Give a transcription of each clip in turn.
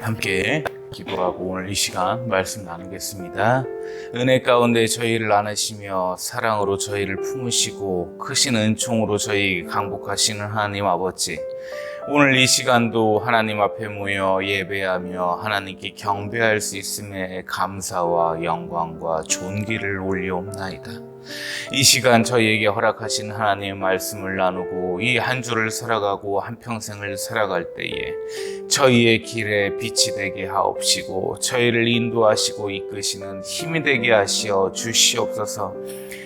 함께 기도하고 오늘 이 시간 말씀 나누겠습니다. 은혜 가운데 저희를 안으시며 사랑으로 저희를 품으시고 크신 은총으로 저희 강복하시는 하나님 아버지, 오늘 이 시간도 하나님 앞에 모여 예배하며 하나님께 경배할 수 있음에 감사와 영광과 존귀를 올리옵나이다. 이 시간 저희에게 허락하신 하나님의 말씀을 나누고 이 한 주를 살아가고 한평생을 살아갈 때에 저희의 길에 빛이 되게 하옵시고 저희를 인도하시고 이끄시는 힘이 되게 하시어 주시옵소서.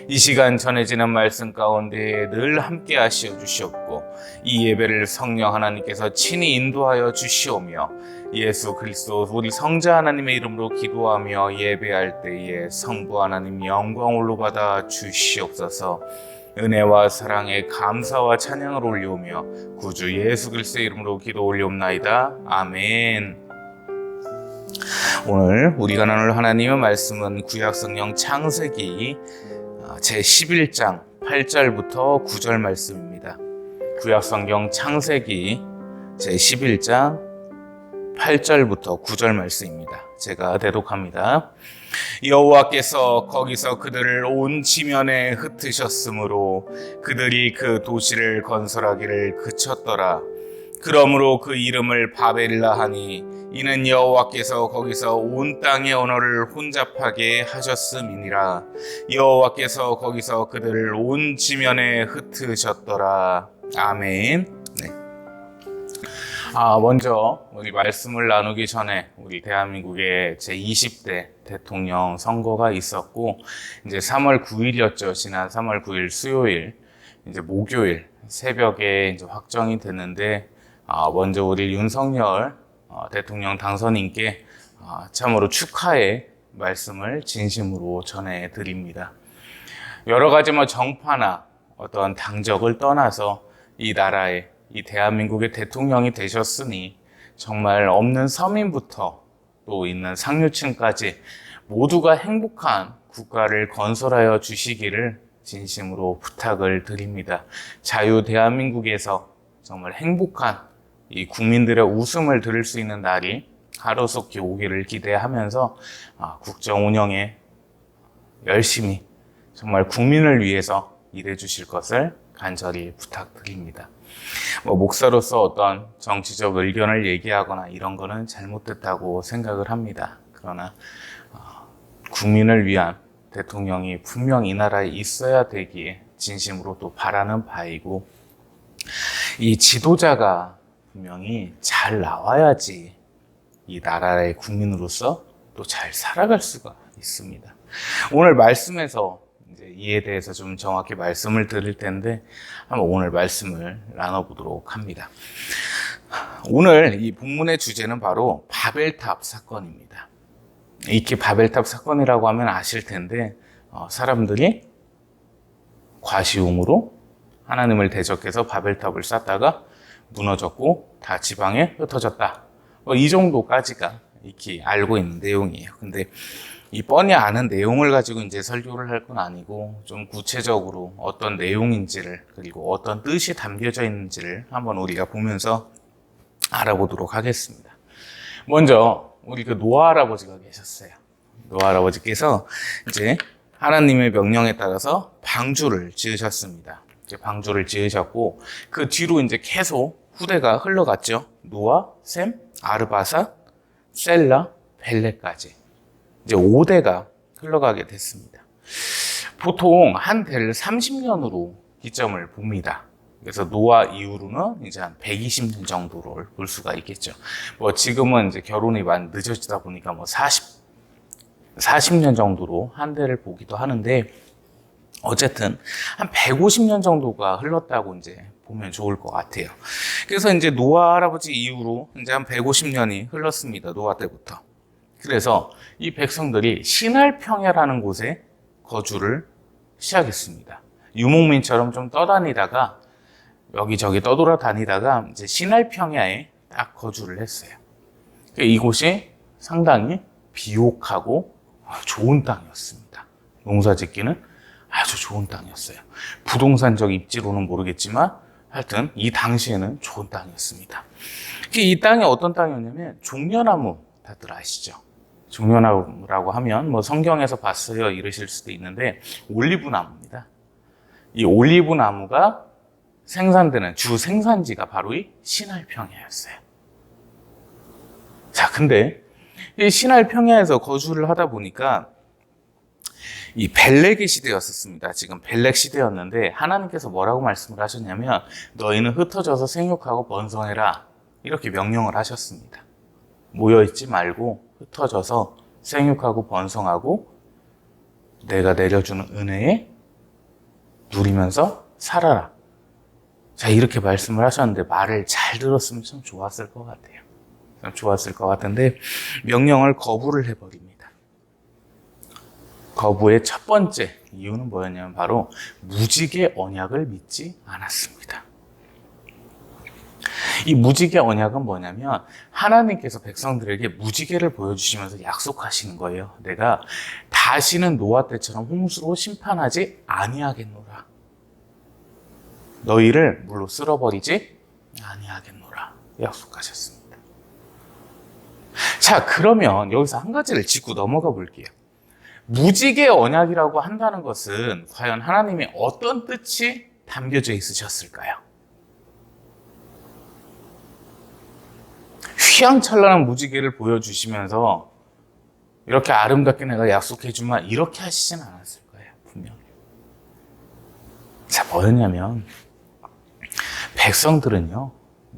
이 시간 전해지는 말씀 가운데 늘 함께 하시어 주시옵고 이 예배를 성령 하나님께서 친히 인도하여 주시오며 예수 그리스도 우리 성자 하나님의 이름으로 기도하며 예배할 때에 성부 하나님 영광으로 받아 주시옵소서. 은혜와 사랑에 감사와 찬양을 올리오며 구주 예수 그리스도의 이름으로 기도 올리옵나이다. 아멘. 오늘 우리가 나눌 하나님의 말씀은 구약성경 창세기 제11장 8절부터 9절 말씀입니다. 구약성경 창세기 제11장 8절부터 9절 말씀입니다. 제가 대독합니다. 여호와께서 거기서 그들을 온 지면에 흩으셨으므로 그들이 그 도시를 건설하기를 그쳤더라. 그러므로 그 이름을 바벨이라 하니 이는 여호와께서 거기서 온 땅의 언어를 혼잡하게 하셨음이니라. 여호와께서 거기서 그들을 온 지면에 흩으셨더라. 아멘. 먼저 우리 말씀을 나누기 전에 우리 대한민국의 제20대 대통령 선거가 있었고 이제 3월 9일이었죠. 지난 3월 9일 수요일 이제 목요일 새벽에 이제 확정이 됐는데 먼저 우리 윤석열 대통령 당선인께 참으로 축하의 말씀을 진심으로 전해드립니다. 여러 가지 정파나 어떤 당적을 떠나서 이 나라의 이 대한민국의 대통령이 되셨으니 정말 없는 서민부터 또 있는 상류층까지 모두가 행복한 국가를 건설하여 주시기를 진심으로 부탁을 드립니다. 자유 대한민국에서 정말 행복한 이 국민들의 웃음을 들을 수 있는 날이 하루속히 오기를 기대하면서 국정 운영에 열심히 정말 국민을 위해서 일해 주실 것을 간절히 부탁드립니다. 목사로서 어떤 정치적 의견을 얘기하거나 이런 거는 잘못됐다고 생각을 합니다. 그러나 국민을 위한 대통령이 분명 이 나라에 있어야 되기에 진심으로 또 바라는 바이고, 이 지도자가 분명히 잘 나와야지 이 나라의 국민으로서 또 잘 살아갈 수가 있습니다. 오늘 말씀에서 이에 대해서 좀 정확히 말씀을 드릴 텐데 한번 오늘 말씀을 나눠보도록 합니다. 오늘 이 본문의 주제는 바로 바벨탑 사건입니다. 이렇게 바벨탑 사건이라고 하면 아실 텐데 사람들이 과시용으로 하나님을 대적해서 바벨탑을 쌓다가 무너졌고 다 지방에 흩어졌다. 이 정도까지가 이렇게 알고 있는 내용이에요. 근데 이 뻔히 아는 내용을 가지고 이제 설교를 할 건 아니고 좀 구체적으로 어떤 내용인지를 그리고 어떤 뜻이 담겨져 있는지를 한번 우리가 보면서 알아보도록 하겠습니다. 먼저 우리 노아 할아버지가 계셨어요. 노아 할아버지께서 이제 하나님의 명령에 따라서 방주를 지으셨습니다. 이제 방주를 지으셨고 그 뒤로 이제 계속 후대가 흘러갔죠. 노아, 셈, 아르바삿, 셀라, 벨레까지. 이제 5대가 흘러가게 됐습니다. 보통 한 대를 30년으로 기점을 봅니다. 그래서 노아 이후로는 이제 한 120년 정도를 볼 수가 있겠죠. 지금은 이제 결혼이 많이 늦어지다 보니까 40년 정도로 한 대를 보기도 하는데, 어쨌든 한 150년 정도가 흘렀다고 이제 보면 좋을 것 같아요. 그래서 이제 노아 할아버지 이후로 이제 한 150년이 흘렀습니다. 노아 때부터. 그래서 이 백성들이 시날평야라는 곳에 거주를 시작했습니다. 유목민처럼 좀 떠다니다가 여기저기 떠돌아다니다가 이제 시날평야에 딱 거주를 했어요. 이곳이 상당히 비옥하고 좋은 땅이었습니다. 농사 짓기는 아주 좋은 땅이었어요. 부동산적 입지로는 모르겠지만 하여튼 이 당시에는 좋은 땅이었습니다. 이 땅이 어떤 땅이었냐면 종려나무, 다들 아시죠? 종려나무라고 하면 뭐 성경에서 봤어요 이러실 수도 있는데 올리브 나무입니다. 이 올리브 나무가 생산되는 주 생산지가 바로 이 시나이 평야였어요. 자, 근데 이 시나이 평야에서 거주를 하다 보니까 이 벨렉의 시대였었습니다. 지금 벨렉 시대였는데 하나님께서 뭐라고 말씀을 하셨냐면 너희는 흩어져서 생육하고 번성해라 이렇게 명령을 하셨습니다. 모여있지 말고 흩어져서 생육하고 번성하고 내가 내려주는 은혜에 누리면서 살아라. 자, 이렇게 말씀을 하셨는데 말을 잘 들었으면 참 좋았을 것 같아요. 참 좋았을 것 같은데 명령을 거부를 해버립니다. 거부의 첫 번째 이유는 뭐였냐면 바로 무지개 언약을 믿지 않았습니다. 이 무지개 언약은 뭐냐면 하나님께서 백성들에게 무지개를 보여주시면서 약속하시는 거예요. 내가 다시는 노아 때처럼 홍수로 심판하지 아니하겠노라. 너희를 물로 쓸어버리지 아니하겠노라 약속하셨습니다. 자, 그러면 여기서 한 가지를 짚고 넘어가 볼게요. 무지개 언약이라고 한다는 것은 과연 하나님의 어떤 뜻이 담겨져 있으셨을까요? 휘황찬란한 무지개를 보여주시면서 이렇게 아름답게 내가 약속해주마 이렇게 하시진 않았을 거예요. 분명히. 자, 뭐였냐면 백성들은요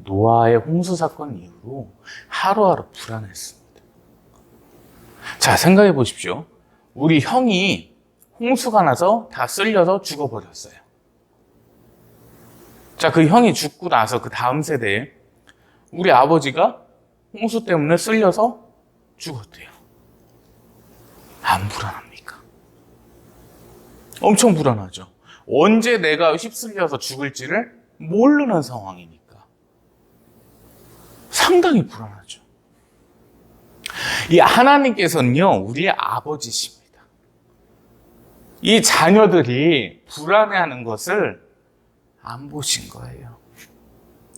노아의 홍수 사건 이후로 하루하루 불안했습니다. 자, 생각해 보십시오. 우리 형이 홍수가 나서 다 쓸려서 죽어버렸어요. 자, 그 형이 죽고 나서 그 다음 세대에 우리 아버지가 홍수 때문에 쓸려서 죽었대요. 안 불안합니까? 엄청 불안하죠. 언제 내가 휩쓸려서 죽을지를 모르는 상황이니까 상당히 불안하죠. 이 하나님께서는요 우리의 아버지십니다. 이 자녀들이 불안해하는 것을 안 보신 거예요.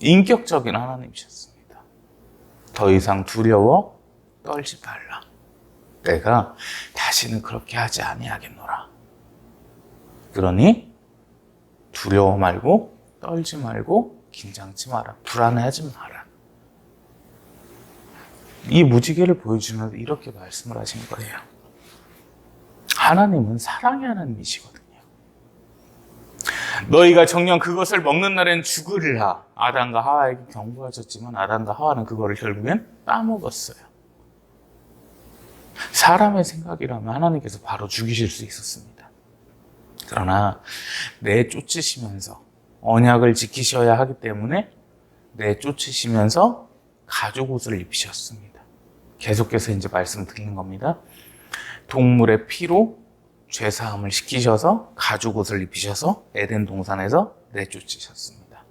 인격적인 하나님이셨습니다. 더 이상 두려워 떨지 말라. 내가 다시는 그렇게 하지 아니하겠노라. 그러니 두려워 말고 떨지 말고 긴장치 마라. 불안해하지 마라. 이 무지개를 보여주면서 이렇게 말씀을 하신 거예요. 하나님은 사랑의 하나님이시거든요. 너희가 정녕 그것을 먹는 날엔 죽으리라. 아담과 하와에게 경고하셨지만 아담과 하와는 그거를 결국엔 따먹었어요. 사람의 생각이라면 하나님께서 바로 죽이실 수 있었습니다. 그러나 내쫓으시면서 언약을 지키셔야 하기 때문에 내쫓으시면서 가죽 옷을 입히셨습니다. 계속해서 이제 말씀드리는 겁니다. 동물의 피로 죄사함을 시키셔서 가죽 옷을 입히셔서 에덴 동산에서 내쫓으셨습니다.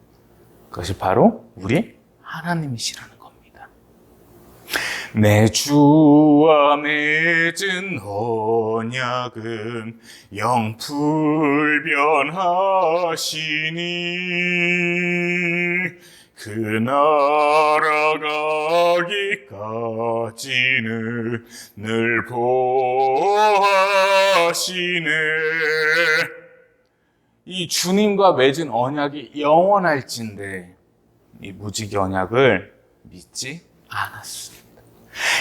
그것이 바로 우리 하나님이시라는 겁니다. 내 주와 맺은 언약은 영불변하시니 그 나라 가기까지는 늘 보하시네. 이 주님과 맺은 언약이 영원할진데 이 무지개 언약을 믿지 않았습니다.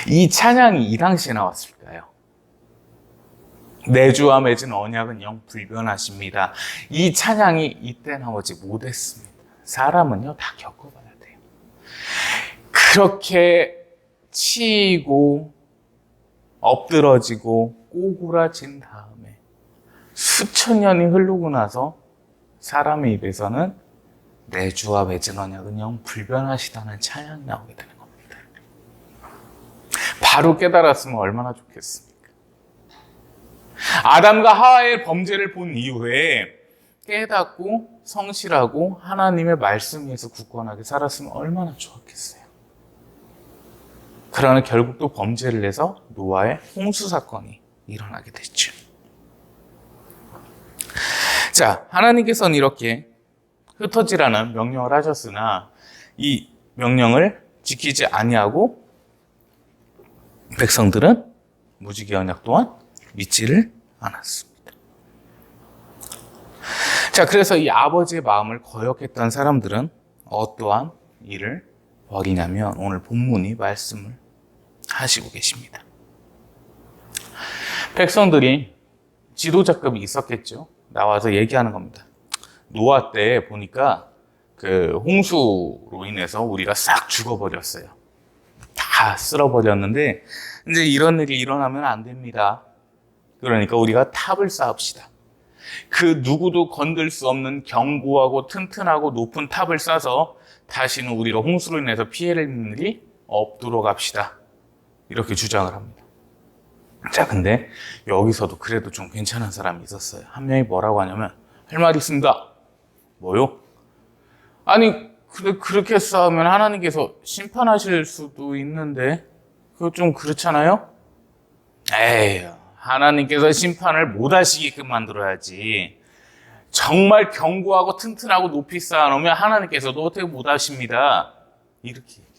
이 찬양이 이 당시에 나왔을까요? 내 주와 맺은 언약은 영불변하십니다. 이 찬양이 이때 나오지 못했습니다. 사람은요 다 겪어봐야 돼요. 그렇게 치이고 엎드러지고 꼬꾸라진 다음에 수천 년이 흐르고 나서 사람의 입에서는 내 주와 맺은 언약은 영불변하시다는 찬양이 나오게 되는 겁니다. 바로 깨달았으면 얼마나 좋겠습니까? 아담과 하와의 범죄를 본 이후에 깨닫고 성실하고 하나님의 말씀 위에서 굳건하게 살았으면 얼마나 좋았겠어요. 그러나 결국 또 범죄를 해서 노아의 홍수 사건이 일어나게 됐죠. 자, 하나님께서는 이렇게 흩어지라는 명령을 하셨으나 이 명령을 지키지 아니하고 백성들은 무지개 언약 또한 믿지를 않았습니다. 자, 그래서 이 아버지의 마음을 거역했던 사람들은 어떠한 일을 벌이냐면 오늘 본문이 말씀을 하시고 계십니다. 백성들이 지도자급이 있었겠죠. 나와서 얘기하는 겁니다. 노아 때 보니까 그 홍수로 인해서 우리가 싹 죽어버렸어요. 다 쓸어버렸는데 이제 이런 일이 일어나면 안 됩니다. 그러니까 우리가 탑을 쌓읍시다. 그 누구도 건들 수 없는 견고하고 튼튼하고 높은 탑을 쌓아서 다시는 우리가 홍수로 인해서 피해를 입는 일이 없도록 합시다. 이렇게 주장을 합니다. 자, 근데 여기서도 그래도 좀 괜찮은 사람이 있었어요. 한 명이 뭐라고 하냐면 할 말이 있습니다. 뭐요? 아니, 그렇게 싸우면 하나님께서 심판하실 수도 있는데 그거 좀 그렇잖아요? 에이, 하나님께서 심판을 못 하시게끔 만들어야지. 정말 견고하고 튼튼하고 높이 쌓아놓으면 하나님께서도 어떻게 못 하십니다. 이렇게 얘기를.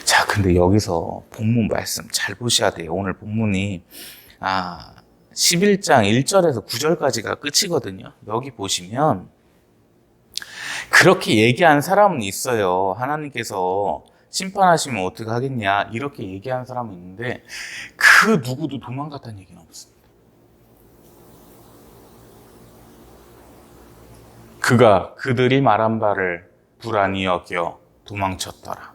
자, 근데 여기서 본문 말씀 잘 보셔야 돼요. 오늘 본문이 11장 1절에서 9절까지가 끝이거든요. 여기 보시면 그렇게 얘기한 사람은 있어요. 하나님께서 심판하시면 어떻게 하겠냐 이렇게 얘기한 사람은 있는데 그 누구도 도망갔다는 얘기는 없습니다. 그가 그들이 말한 바를 불안히 여겨 도망쳤더라.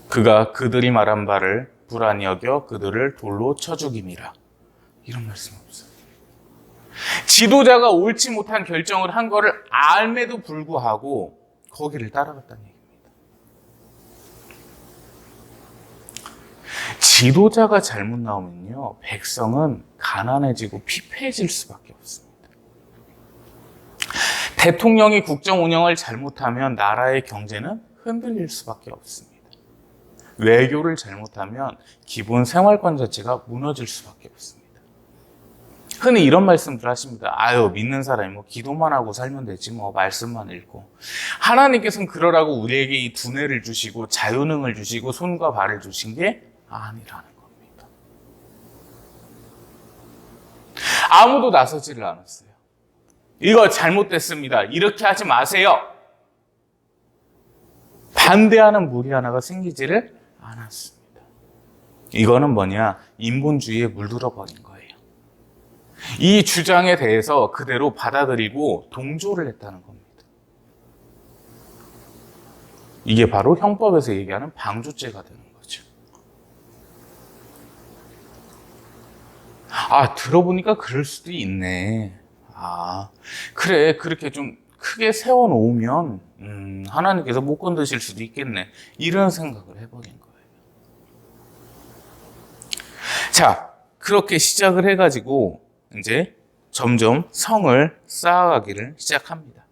그가 그들이 말한 바를 불안히 여겨 그들을 돌로 쳐 죽임이라. 이런 말씀 없어요. 지도자가 옳지 못한 결정을 한 거를 알매도 불구하고 거기를 따라갔다는 얘기입니다. 지도자가 잘못 나오면요, 백성은 가난해지고 피폐해질 수밖에 없습니다. 대통령이 국정 운영을 잘못하면 나라의 경제는 흔들릴 수밖에 없습니다. 외교를 잘못하면 기본 생활권 자체가 무너질 수밖에 없습니다. 흔히 이런 말씀들 하십니다. 아유, 믿는 사람이 뭐 기도만 하고 살면 되지 뭐 말씀만 읽고. 하나님께서는 그러라고 우리에게 이 두뇌를 주시고 자유능을 주시고 손과 발을 주신 게 아니라는 겁니다. 아무도 나서지를 않았어요. 이거 잘못됐습니다. 이렇게 하지 마세요. 반대하는 무리 하나가 생기지를 않았습니다. 이거는 뭐냐? 인본주의에 물들어 버린 거예요. 이 주장에 대해서 그대로 받아들이고 동조를 했다는 겁니다. 이게 바로 형법에서 얘기하는 방조죄가 되는 거죠. 들어보니까 그럴 수도 있네. 그래, 그렇게 좀 크게 세워놓으면 하나님께서 못 건드실 수도 있겠네. 이런 생각을 해버린 거예요. 자, 그렇게 시작을 해가지고 이제 점점 성을 쌓아가기를 시작합니다.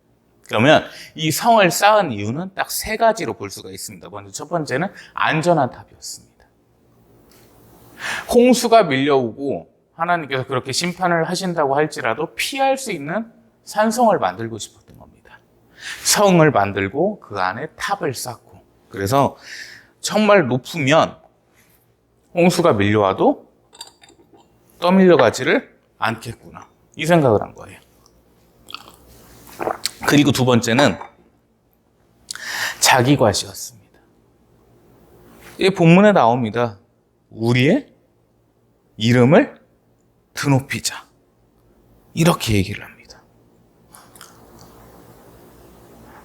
그러면 이 성을 쌓은 이유는 딱 세 가지로 볼 수가 있습니다. 먼저 첫 번째는 안전한 탑이었습니다. 홍수가 밀려오고 하나님께서 그렇게 심판을 하신다고 할지라도 피할 수 있는 산성을 만들고 싶었던 겁니다. 성을 만들고 그 안에 탑을 쌓고, 그래서 정말 높으면 홍수가 밀려와도 떠밀려가지를 않겠구나, 이 생각을 한 거예요. 그리고 두 번째는 자기과시였습니다. 이 본문에 나옵니다. 우리의 이름을 드높이자, 이렇게 얘기를 합니다.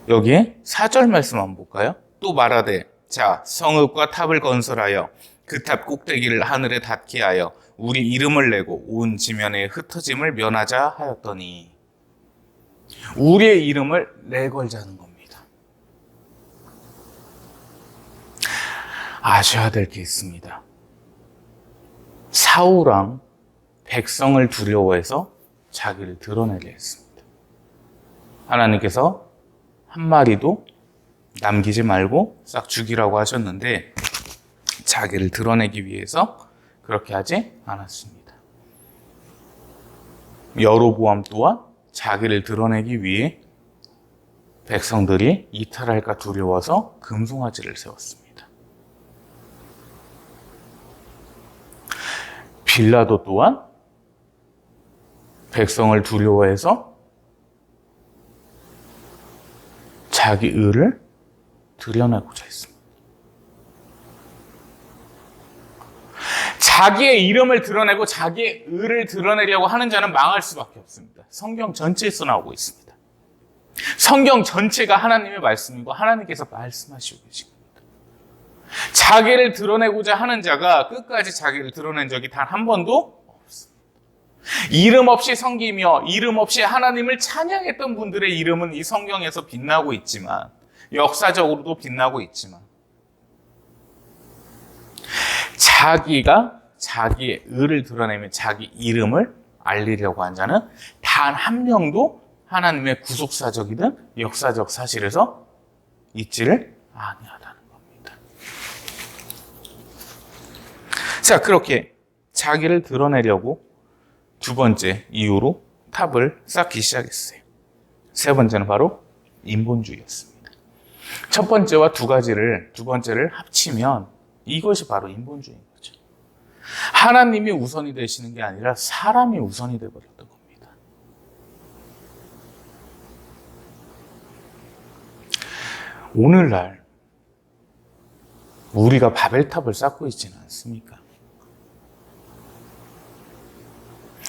여기에 4절 말씀 한번 볼까요? 또 말하되 자, 성읍과 탑을 건설하여 그 탑 꼭대기를 하늘에 닿게 하여 우리 이름을 내고 온 지면에 흩어짐을 면하자 하였더니, 우리의 이름을 내걸자는 겁니다. 아셔야 될 게 있습니다. 사울왕 백성을 두려워해서 자기를 드러내려 했습니다. 하나님께서 한 마리도 남기지 말고 싹 죽이라고 하셨는데 자기를 드러내기 위해서 그렇게 하지 않았습니다. 여로보암 또한 자기를 드러내기 위해 백성들이 이탈할까 두려워서 금송아지를 세웠습니다. 빌라도 또한 백성을 두려워해서 자기 의를 드러내고자 했습니다. 자기의 이름을 드러내고 자기의 의를 드러내려고 하는 자는 망할 수밖에 없습니다. 성경 전체에서 나오고 있습니다. 성경 전체가 하나님의 말씀이고 하나님께서 말씀하시고 계십니다. 자기를 드러내고자 하는 자가 끝까지 자기를 드러낸 적이 단 한 번도 없습니다. 이름 없이 섬기며 이름 없이 하나님을 찬양했던 분들의 이름은 이 성경에서 빛나고 있지만, 역사적으로도 빛나고 있지만, 자기가 자기의 의를 드러내며 자기 이름을 알리려고 한 자는 단 한 명도 하나님의 구속사적이든 역사적 사실에서 있지를 아니하다는 겁니다. 자, 그렇게 자기를 드러내려고 두 번째 이유로 탑을 쌓기 시작했어요. 세 번째는 바로 인본주의였습니다. 첫 번째와 두 번째를 합치면 이것이 바로 인본주의인 거죠. 하나님이 우선이 되시는 게 아니라 사람이 우선이 되어버렸던 겁니다. 오늘날 우리가 바벨탑을 쌓고 있지는 않습니까?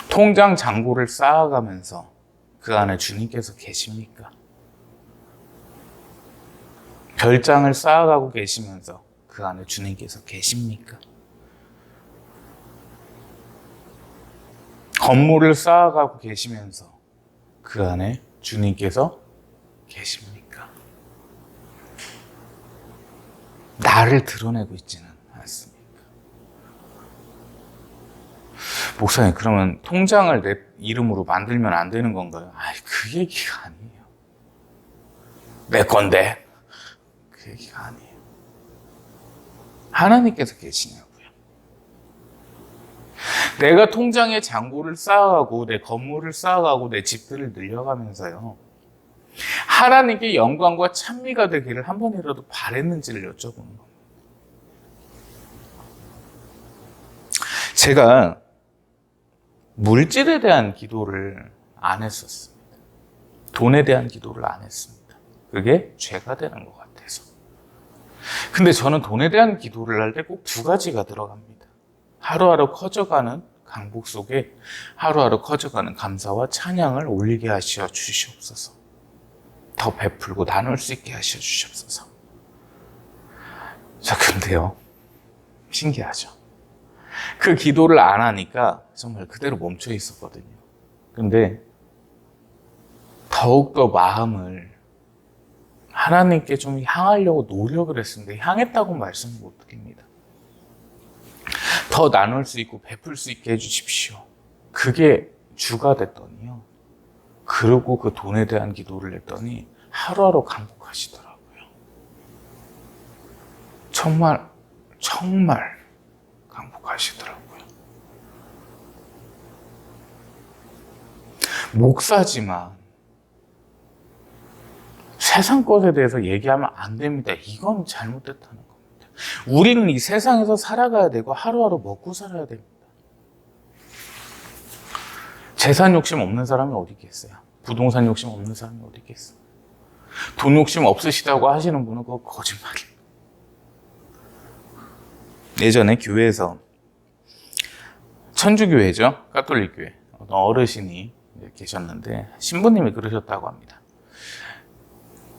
통장 잔고를 쌓아가면서 그 안에 주님께서 계십니까? 별장을 쌓아가고 계시면서 그 안에 주님께서 계십니까? 건물을 쌓아가고 계시면서 그 안에 주님께서 계십니까? 나를 드러내고 있지는 않습니까? 목사님, 그러면 통장을 내 이름으로 만들면 안 되는 건가요? 그 얘기가 아니에요. 내 건데. 그 얘기가 아니에요. 하나님께서 계시냐고요. 내가 통장에 잔고를 쌓아가고 내 건물을 쌓아가고 내 집들을 늘려가면서요, 하나님께 영광과 찬미가 되기를 한 번이라도 바랬는지를 여쭤보는 겁니다. 제가 물질에 대한 기도를 안 했었습니다. 돈에 대한 기도를 안 했습니다. 그게 죄가 되는 것 같아서. 근데 저는 돈에 대한 기도를 할 때 꼭 두 가지가 들어갑니다. 하루하루 커져가는 강복 속에 하루하루 커져가는 감사와 찬양을 올리게 하시어 주시옵소서. 더 베풀고 나눌 수 있게 하시어 주시옵소서. 자, 근데요, 신기하죠. 그 기도를 안 하니까 정말 그대로 멈춰 있었거든요. 근데 더욱더 마음을 하나님께 좀 향하려고 노력을 했습니다. 향했다고 말씀을 못 드립니다. 더 나눌 수 있고 베풀 수 있게 해주십시오. 그게 주가 됐더니요, 그리고 그 돈에 대한 기도를 했더니 하루하루 강복하시더라고요. 정말 강복하시더라고요. 목사지만 세상 것에 대해서 얘기하면 안 됩니다. 이건 잘못됐다는 겁니다. 우리는 이 세상에서 살아가야 되고 하루하루 먹고 살아야 됩니다. 재산 욕심 없는 사람이 어디 있겠어요? 부동산 욕심 없는 사람이 어디 있겠어요? 돈 욕심 없으시다고 하시는 분은 그거 거짓말이에요. 예전에 교회에서, 천주교회죠, 가톨릭교회 어르신이 계셨는데 신부님이 그러셨다고 합니다.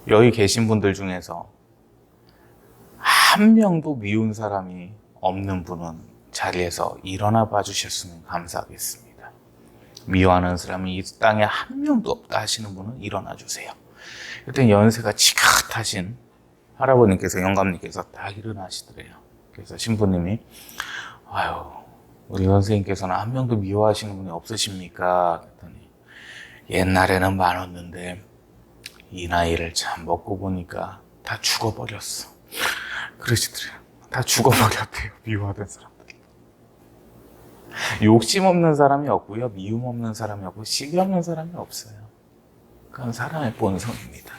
여기 계신 분들 중에서 한 명도 미운 사람이 없는 분은 자리에서 일어나 봐 주셨으면 감사하겠습니다. 미워하는 사람이 이 땅에 한 명도 없다 하시는 분은 일어나 주세요. 그때 연세가 지긋하신 할아버님께서, 영감님께서 다 일어나시더래요. 그래서 신부님이, 우리 선생님께서는 한 명도 미워하시는 분이 없으십니까? 그랬더니 옛날에는 많았는데 이 나이를 참 먹고 보니까 다 죽어버렸어. 그러시더래요. 다 죽어버렸대요, 미워하던 사람들이. 욕심 없는 사람이 없고요. 미움 없는 사람이 없고 시기 없는 사람이 없어요. 그건 사람의 본성입니다.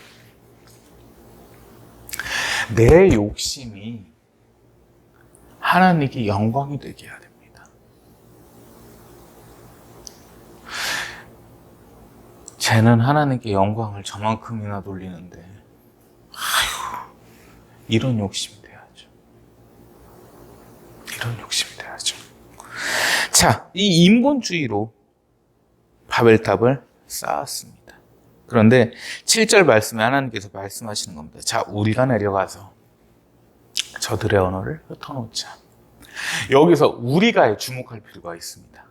내 욕심이 하나님께 영광이 되게 해야 됩니다. 쟤는 하나님께 영광을 저만큼이나 돌리는데 이런 욕심이 돼야죠. 이런 욕심이 돼야죠. 자, 이 인본주의로 바벨탑을 쌓았습니다. 그런데 7절 말씀에 하나님께서 말씀하시는 겁니다. 자, 우리가 내려가서 저들의 언어를 흩어놓자. 여기서 우리가에 주목할 필요가 있습니다.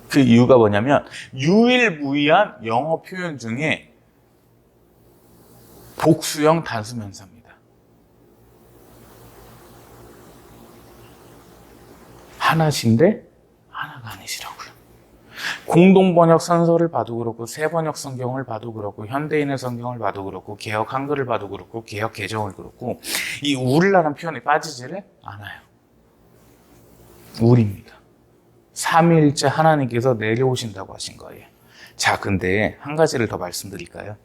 그 이유가 뭐냐면 유일무이한 영어 표현 중에 복수형 단수명사입니다. 하나신데 하나가 아니시라고요. 공동번역 선서를 봐도 그렇고 새번역 성경을 봐도 그렇고 현대인의 성경을 봐도 그렇고 개역 한글을 봐도 그렇고 개역 개정을 그렇고 이 우리라는 표현이 빠지지를 않아요. 우리입니다. 삼위일체 하나님께서 내려오신다고 하신 거예요. 자, 근데 한 가지를 더 말씀드릴까요?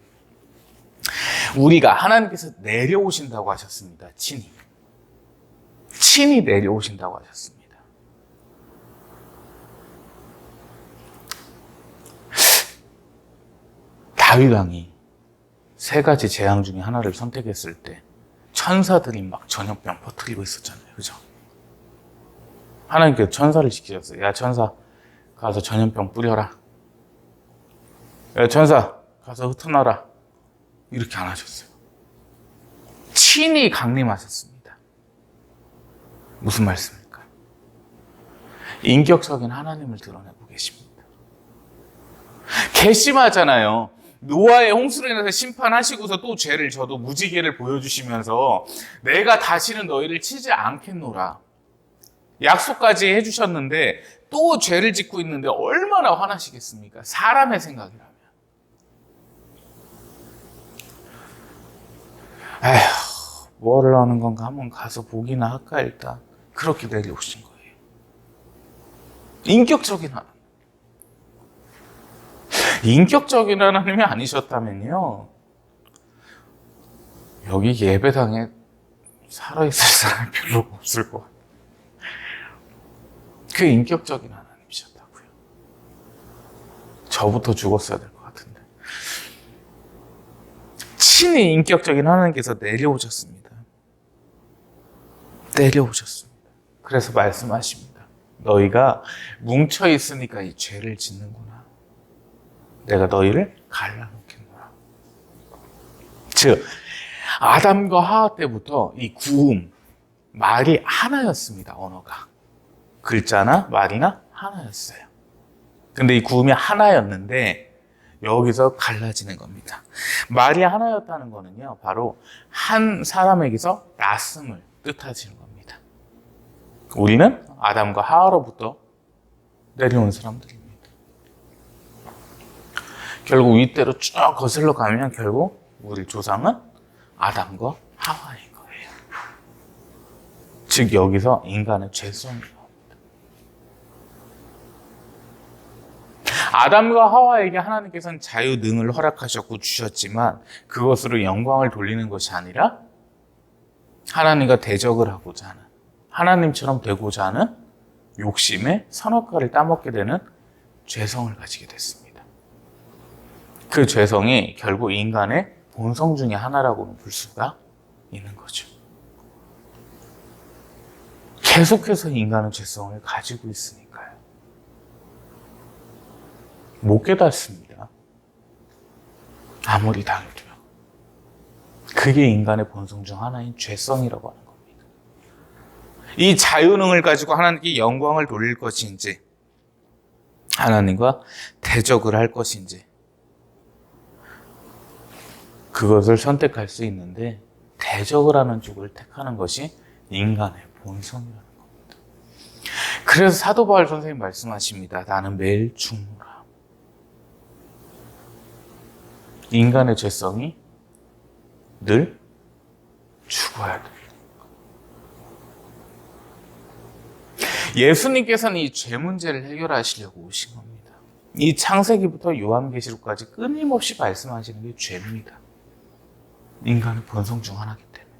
우리가 하나님께서 내려오신다고 하셨습니다. 친히 내려오신다고 하셨습니다. 다윗 왕이 세 가지 재앙 중에 하나를 선택했을 때 천사들이 막 전염병 퍼뜨리고 있었잖아요. 그죠? 하나님께서 천사를 시키셨어요. 야, 천사 가서 전염병 뿌려라. 야, 천사 가서 흩어놔라. 이렇게 안 하셨어요. 친히 강림하셨습니다. 무슨 말씀입니까? 인격적인 하나님을 드러내고 계십니다. 괘씸하잖아요. 노아의 홍수로 인해서 심판하시고서 또 죄를 져도 무지개를 보여주시면서 내가 다시는 너희를 치지 않겠노라. 약속까지 해주셨는데 또 죄를 짓고 있는데 얼마나 화나시겠습니까? 사람의 생각이라면. 에휴, 뭘 하는 건가 한번 가서 보기나 할까 일단. 그렇게 내려오신 거예요. 인격적인 하나님. 인격적인 하나님이 아니셨다면요, 여기 예배당에 살아있을 사람이 별로 없을 것 같아요. 그 인격적인 하나님이셨다고요. 저부터 죽었어야 될 것 같은데. 친히 인격적인 하나님께서 내려오셨습니다. 내려오셨습니다. 그래서 말씀하십니다. 너희가 뭉쳐있으니까 이 죄를 짓는구나. 내가 너희를 갈라놓겠노라. 즉, 아담과 하와 때부터 이 구음, 말이 하나였습니다. 언어가. 글자나 말이나 하나였어요. 근데 이 구음이 하나였는데 여기서 갈라지는 겁니다. 말이 하나였다는 거는요, 바로 한 사람에게서 났음을 뜻하시는 겁니다. 우리는 아담과 하와로부터 내려온 사람들입니다. 결국 윗대로 쭉 거슬러 가면 결국 우리 조상은 아담과 하와인 거예요. 즉 여기서 인간의 죄성이 나옵니다. 아담과 하와에게 하나님께서는 자유능을 허락하셨고 주셨지만 그것으로 영광을 돌리는 것이 아니라 하나님과 대적을 하고자 하는, 하나님처럼 되고자 하는 욕심에 선악과를 따먹게 되는 죄성을 가지게 됐습니다. 그 죄성이 결국 인간의 본성 중에 하나라고는 볼 수가 있는 거죠. 계속해서 인간은 죄성을 가지고 있으니까요. 못 깨닫습니다. 아무리 당해도요. 그게 인간의 본성 중 하나인 죄성이라고 하는 겁니다. 이 자유능을 가지고 하나님께 영광을 돌릴 것인지, 하나님과 대적을 할 것인지, 그것을 선택할 수 있는데 대적을 하는 쪽을 택하는 것이 인간의 본성이라는 겁니다. 그래서 사도 바울 선생님 말씀하십니다. 나는 매일 죽노라. 인간의 죄성이 늘 죽어야 됩니다. 예수님께서는 이 죄 문제를 해결하시려고 오신 겁니다. 이 창세기부터 요한계시록까지 끊임없이 말씀하시는 게 죄입니다. 인간의 본성 중 하나이기 때문에.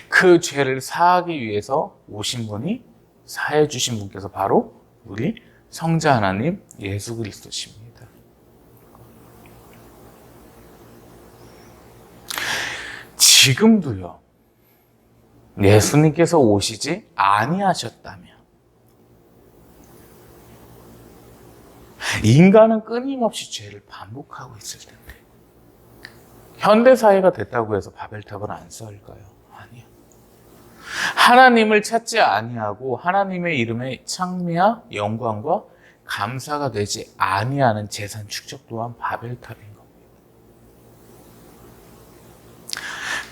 그 죄를 사하기 위해서 오신 분이, 사해 주신 분께서 바로 우리 성자 하나님 예수 그리스도십니다. 지금도요, 예수님께서 오시지 아니하셨다면 인간은 끊임없이 죄를 반복하고 있을 텐데, 현대사회가 됐다고 해서 바벨탑을 안 쌓을까요? 아니요. 하나님을 찾지 아니하고 하나님의 이름에 찬미와 영광과 감사가 되지 아니하는 재산 축적 또한 바벨탑인 겁니다.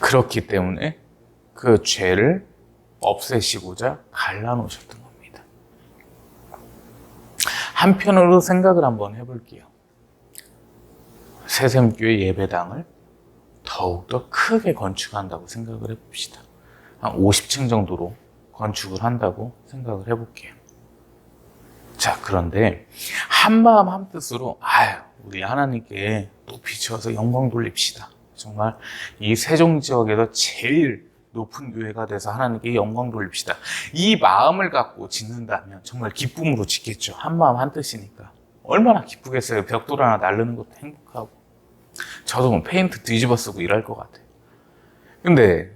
그렇기 때문에 그 죄를 없애시고자 갈라놓으셨던 겁니다. 한편으로 생각을 한번 해볼게요. 새샘교회 예배당을 더욱더 크게 건축한다고 생각을 해봅시다. 한 50층 정도로 건축을 한다고 생각을 해볼게요. 자, 그런데 한마음 한뜻으로 우리 하나님께 높이 지어서 영광 돌립시다. 정말 이 세종 지역에서 제일 높은 교회가 돼서 하나님께 영광 돌립시다. 이 마음을 갖고 짓는다면 정말 기쁨으로 짓겠죠. 한마음 한뜻이니까. 얼마나 기쁘겠어요. 벽돌 하나 날르는 것도 행복하고. 저도 뭐 페인트 뒤집어 쓰고 일할 것 같아요. 근데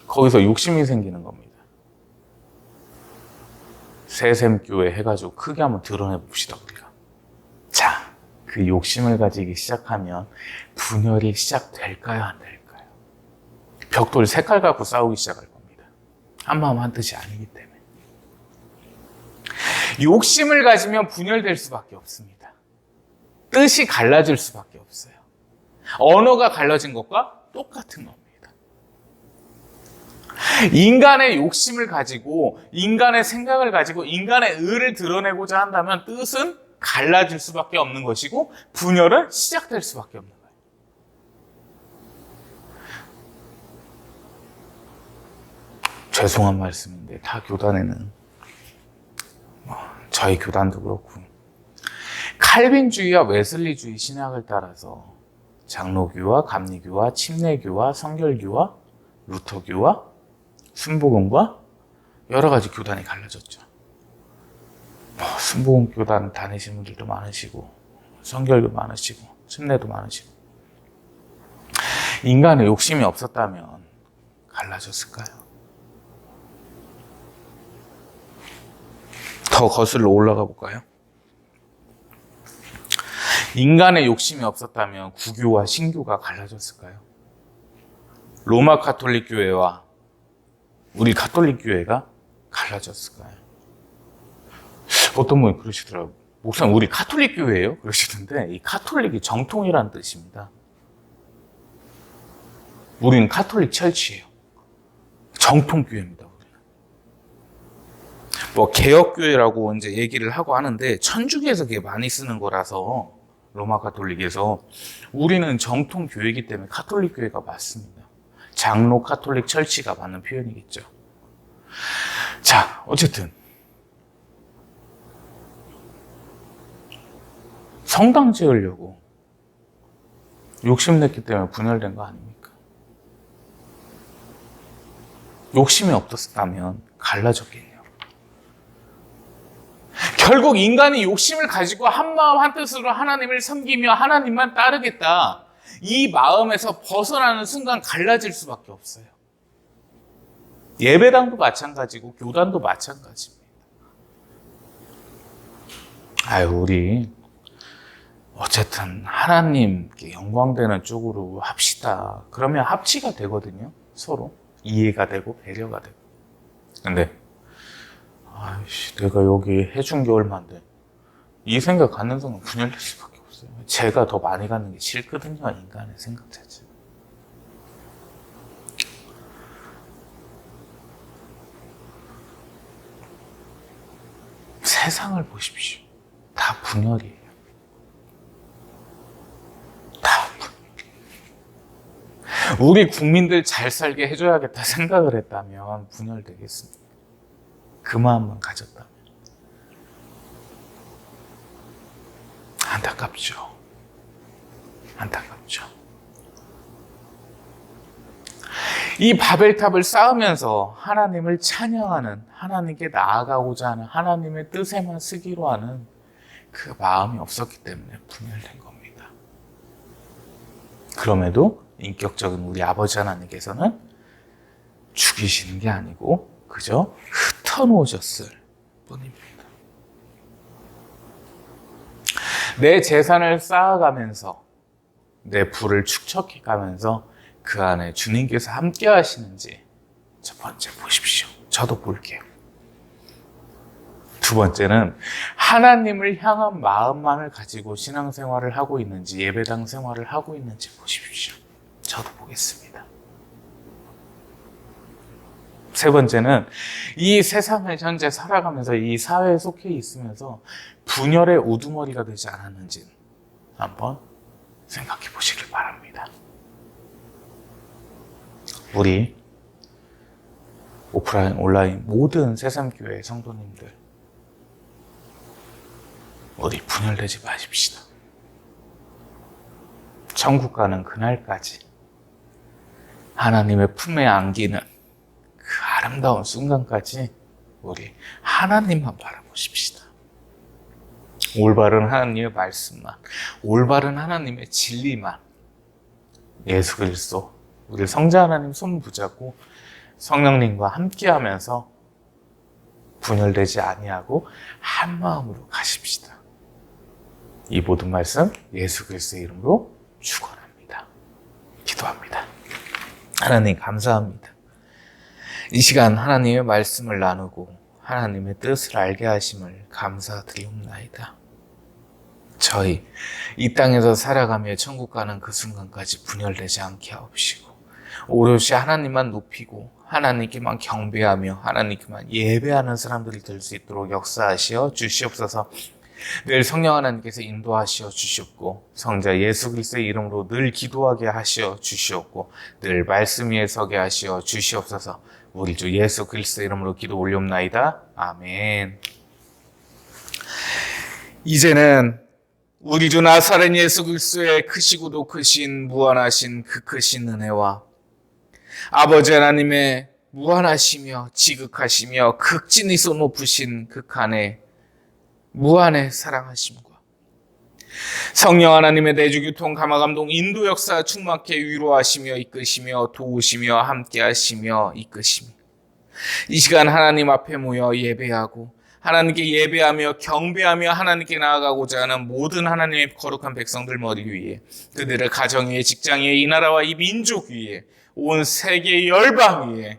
거기서 욕심이 생기는 겁니다. 새샘교회 해가지고 크게 한번 드러내 봅시다, 우리가. 자, 그 욕심을 가지기 시작하면 분열이 시작될까요, 안 될까요? 벽돌 색깔 갖고 싸우기 시작할 겁니다. 한마음 한뜻이 아니기 때문에. 욕심을 가지면 분열될 수밖에 없습니다. 뜻이 갈라질 수밖에 없어요. 언어가 갈라진 것과 똑같은 겁니다. 인간의 욕심을 가지고, 인간의 생각을 가지고, 인간의 의를 드러내고자 한다면 뜻은 갈라질 수밖에 없는 것이고, 분열은 시작될 수밖에 없는 거예요. 죄송한 말씀인데, 다 교단에는, 저희 교단도 그렇고, 칼빈주의와 웨슬리주의 신학을 따라서 장로교와 감리교와 침례교와 성결교와 루터교와 순복음과 여러 가지 교단이 갈라졌죠. 순복음 교단 다니시는 분들도 많으시고, 성결도 많으시고, 침례도 많으시고. 인간의 욕심이 없었다면 갈라졌을까요? 더 거슬러 올라가 볼까요? 인간의 욕심이 없었다면 구교와 신교가 갈라졌을까요? 로마 가톨릭 교회와 우리 가톨릭 교회가 갈라졌을까요? 어떤 분이 그러시더라고요. 목사님, 우리 가톨릭 교회예요? 그러시던데, 이 가톨릭이 정통이라는 뜻입니다. 우리는 가톨릭 철치예요. 정통교회입니다. 우리는. 개혁교회라고 이제 얘기를 하고 하는데, 천주교에서 그게 많이 쓰는 거라서, 로마 가톨릭에서, 우리는 정통교회이기 때문에 가톨릭 교회가 맞습니다. 장로 가톨릭 철치가 맞는 표현이겠죠. 자, 어쨌든 성당 지으려고 욕심냈기 때문에 분열된 거 아닙니까? 욕심이 없었다면 갈라졌겠네요. 결국 인간이 욕심을 가지고 한마음 한뜻으로 하나님을 섬기며 하나님만 따르겠다, 이 마음에서 벗어나는 순간 갈라질 수밖에 없어요. 예배당도 마찬가지고 교단도 마찬가지입니다. 우리 어쨌든 하나님께 영광되는 쪽으로 합시다. 그러면 합치가 되거든요. 서로 이해가 되고 배려가 되고. 근데 내가 여기 해준 게 얼마인데 이 생각 갖는 순간 분열될 수밖에 없어요. 제가 더 많이 갖는 게 싫거든요. 인간의 생각 자체. 세상을 보십시오. 다 분열이에요. 다 분열. 우리 국민들 잘 살게 해줘야겠다 생각을 했다면 분열되겠습니다. 그 마음만 가졌다면 안타깝죠. 안타깝죠. 이 바벨탑을 쌓으면서 하나님을 찬양하는, 하나님께 나아가고자 하는, 하나님의 뜻에만 쓰기로 하는 그 마음이 없었기 때문에 분열된 겁니다. 그럼에도 인격적인 우리 아버지 하나님께서는 죽이시는 게 아니고 그저 흩어놓으셨을 뿐입니다. 내 재산을 쌓아가면서 내 부를 축적해가면서 그 안에 주님께서 함께 하시는지 첫 번째 보십시오. 저도 볼게요. 두 번째는 하나님을 향한 마음만을 가지고 신앙생활을 하고 있는지, 예배당 생활을 하고 있는지 보십시오. 저도 보겠습니다. 세 번째는 이 세상을 현재 살아가면서 이 사회에 속해 있으면서 분열의 우두머리가 되지 않았는지 한번 생각해 보시길 바랍니다. 우리 오프라인, 온라인 모든 새삼교회 성도님들, 우리 분열되지 마십시다. 천국 가는 그날까지 하나님의 품에 안기는 그 아름다운 순간까지 우리 하나님만 바라보십시다. 올바른 하나님의 말씀만, 올바른 하나님의 진리만, 예수 그리스도 우리 성자 하나님 손 붙잡고 성령님과 함께하면서 분열되지 아니하고 한 마음으로 가십시다. 이 모든 말씀 예수 그리스도의 이름으로 축원합니다. 기도합니다. 하나님 감사합니다. 이 시간 하나님의 말씀을 나누고 하나님의 뜻을 알게 하심을 감사드리옵나이다. 저희 이 땅에서 살아가며 천국 가는 그 순간까지 분열되지 않게 하옵시고 오롯이 하나님만 높이고 하나님께만 경배하며 하나님께만 예배하는 사람들이 될 수 있도록 역사하시어 주시옵소서. 늘 성령 하나님께서 인도하시어 주시옵고 성자 예수 그리스도의 이름으로 늘 기도하게 하시어 주시옵고 늘 말씀 위에 서게 하시어 주시옵소서. 우리 주 예수 그리스도의 이름으로 기도 올리옵나이다. 아멘. 이제는 우리 주 나사렛 예수 그리스도의 크시고도 크신 무한하신 그 크신 은혜와 아버지 하나님의 무한하시며 지극하시며 극진히 쏘 높으신 극한의 무한의 사랑하심과 성령 하나님의 내주교통 감화감동 인도 역사 충만케 위로하시며 이끄시며 도우시며 함께하시며 이끄시며 이 시간 하나님 앞에 모여 예배하고 하나님께 예배하며 경배하며 하나님께 나아가고자 하는 모든 하나님의 거룩한 백성들 머리 위에 그들의 가정 위에 직장 위에 이 나라와 이 민족 위에 온 세계 열방 위에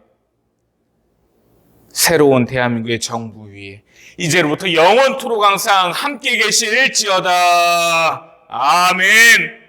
새로운 대한민국의 정부 위에 이제로부터 영원토록 항상 함께 계실지어다. 아멘.